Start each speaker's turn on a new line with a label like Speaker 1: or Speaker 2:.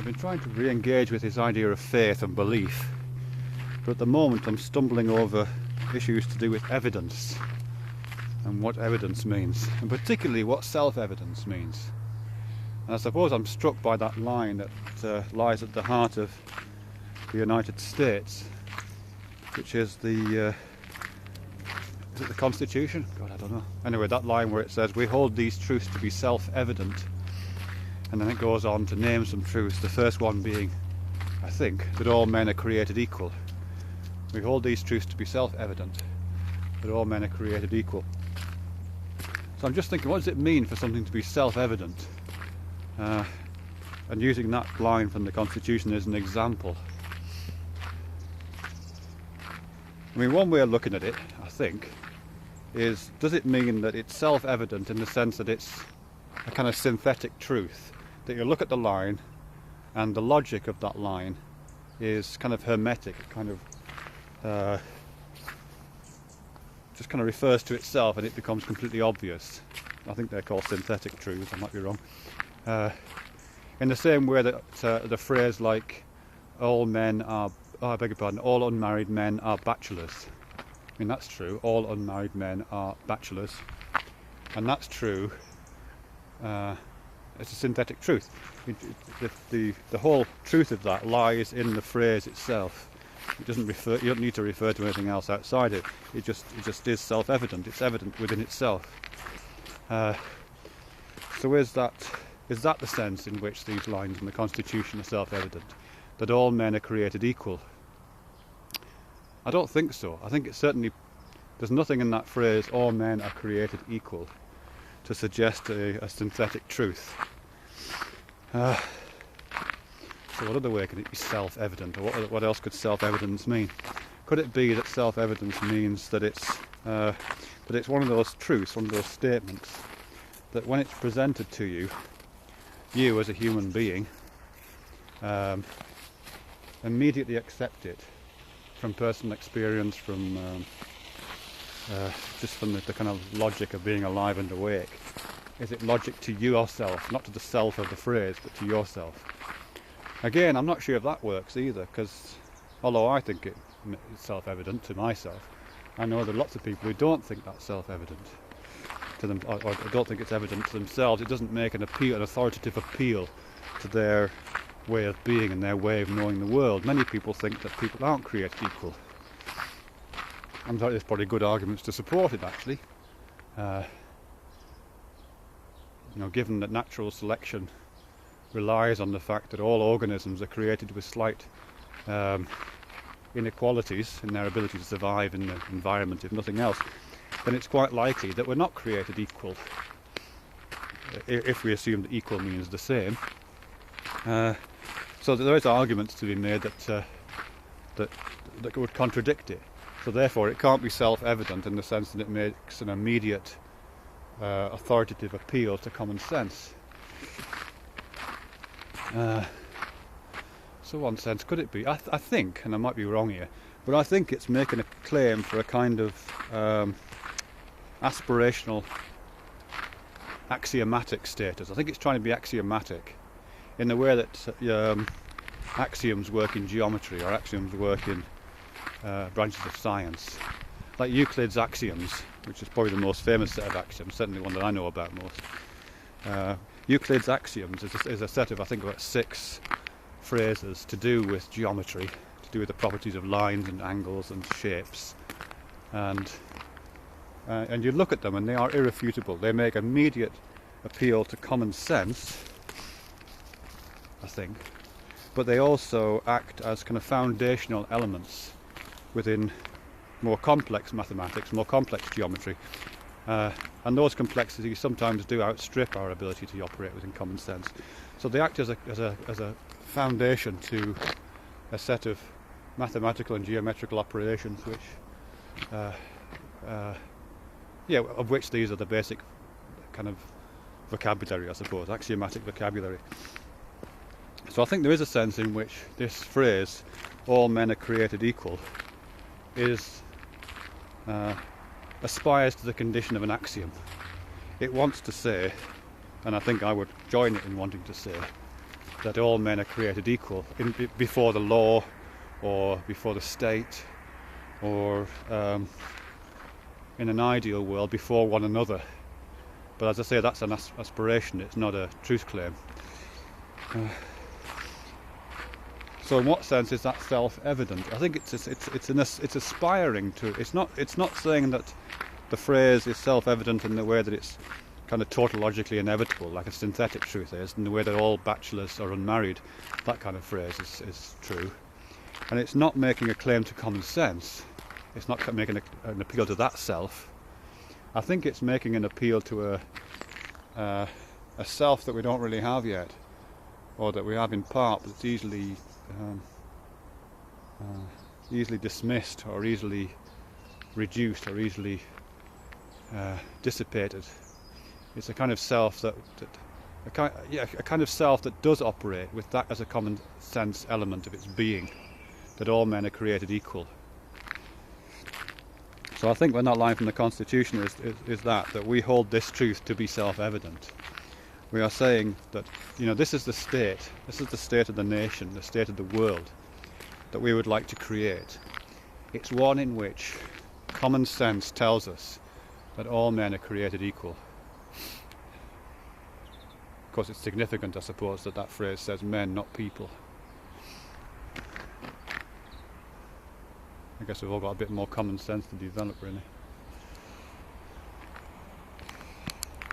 Speaker 1: I've been trying to re-engage with this idea of faith and belief, but at the moment I'm stumbling over issues to do with evidence and what evidence means, and particularly what self-evidence means. And I suppose I'm struck by that line that lies at the heart of the United States, which is is it the Constitution? God, I don't know. Anyway, that line where it says, we hold these truths to be self-evident, and then it goes on to name some truths, the first one being, I think, that all men are created equal. We hold these truths to be self-evident, that all men are created equal. So I'm just thinking, what does it mean for something to be self-evident? And using that line from the Constitution as an example. I mean, one way of looking at it, I think, is, does it mean that it's self-evident in the sense that it's a kind of synthetic truth? That you look at the line and the logic of that line is kind of hermetic, it kind of just kind of refers to itself and it becomes completely obvious. I think they're called synthetic truths, I might be wrong. In the same way that the phrase like all men are, I beg your pardon, all unmarried men are bachelors. I mean, that's true, all unmarried men are bachelors, and that's true. It's a synthetic truth. The whole truth of that lies in the phrase itself. It doesn't refer. You don't need to refer to anything else outside it. It just is self-evident. It's evident within itself. So is that the sense in which these lines in the Constitution are self-evident? That all men are created equal? I don't think so. I think it's certainly, there's nothing in that phrase, all men are created equal, to suggest a synthetic truth. So what other way can it be self-evident, or what else could self-evidence mean? Could it be that self-evidence means that it's one of those truths, one of those statements, that when it's presented to you, you as a human being immediately accept it from personal experience, from just from the kind of logic of being alive and awake? Is it logic to yourself, not to the self of the phrase, but to yourself? Again, I'm not sure if that works either, because although I think it's self-evident to myself, I know there are lots of people who don't think that's self-evident to them, or don't think it's evident to themselves. It doesn't make an authoritative appeal to their way of being and their way of knowing the world. Many people think that people aren't created equal. I'm sorry, there's probably good arguments to support it, actually. Given that natural selection relies on the fact that all organisms are created with slight inequalities in their ability to survive in the environment, if nothing else, then it's quite likely that we're not created equal, if we assume that equal means the same. So there is arguments to be made that would contradict it. So therefore it can't be self-evident in the sense that it makes an immediate authoritative appeal to common sense. So one sense, could it be? I think, and I might be wrong here, but I think it's making a claim for a kind of aspirational axiomatic status. I think it's trying to be axiomatic in the way that axioms work in geometry, or axioms work in branches of science. Like Euclid's axioms, which is probably the most famous set of axioms, certainly one that I know about most. Euclid's axioms is a set of, I think, about 6 phrases to do with geometry, to do with the properties of lines and angles and shapes. And you look at them and they are irrefutable. They make immediate appeal to common sense, I think, but they also act as kind of foundational elements within more complex mathematics, more complex geometry, and those complexities sometimes do outstrip our ability to operate within common sense. So they act as a foundation to a set of mathematical and geometrical operations, which, of which these are the basic kind of vocabulary, I suppose, axiomatic vocabulary. So I think there is a sense in which this phrase, all men are created equal, aspires to the condition of an axiom. It wants to say, and I think I would join it in wanting to say, that all men are created equal before the law, or before the state, or in an ideal world before one another. But as I say, that's an aspiration, it's not a truth claim. So in what sense is that self-evident? I think it's aspiring to. It's not saying that the phrase is self-evident in the way that it's kind of tautologically inevitable, like a synthetic truth is, in the way that all bachelors are unmarried. That kind of phrase is true. And it's not making a claim to common sense. It's not making an appeal to that self. I think it's making an appeal to a self that we don't really have yet, or that we have in part, but it's easily dismissed, or easily reduced, or easily dissipated. It's a kind of self that does operate with that as a common sense element of its being, that all men are created equal. So I think when that line from the Constitution is that we hold this truth to be self-evident. We are saying that, this is the state of the nation, the state of the world that we would like to create. It's one in which common sense tells us that all men are created equal. Of course, it's significant, I suppose, that phrase says men, not people. I guess we've all got a bit more common sense to develop, really.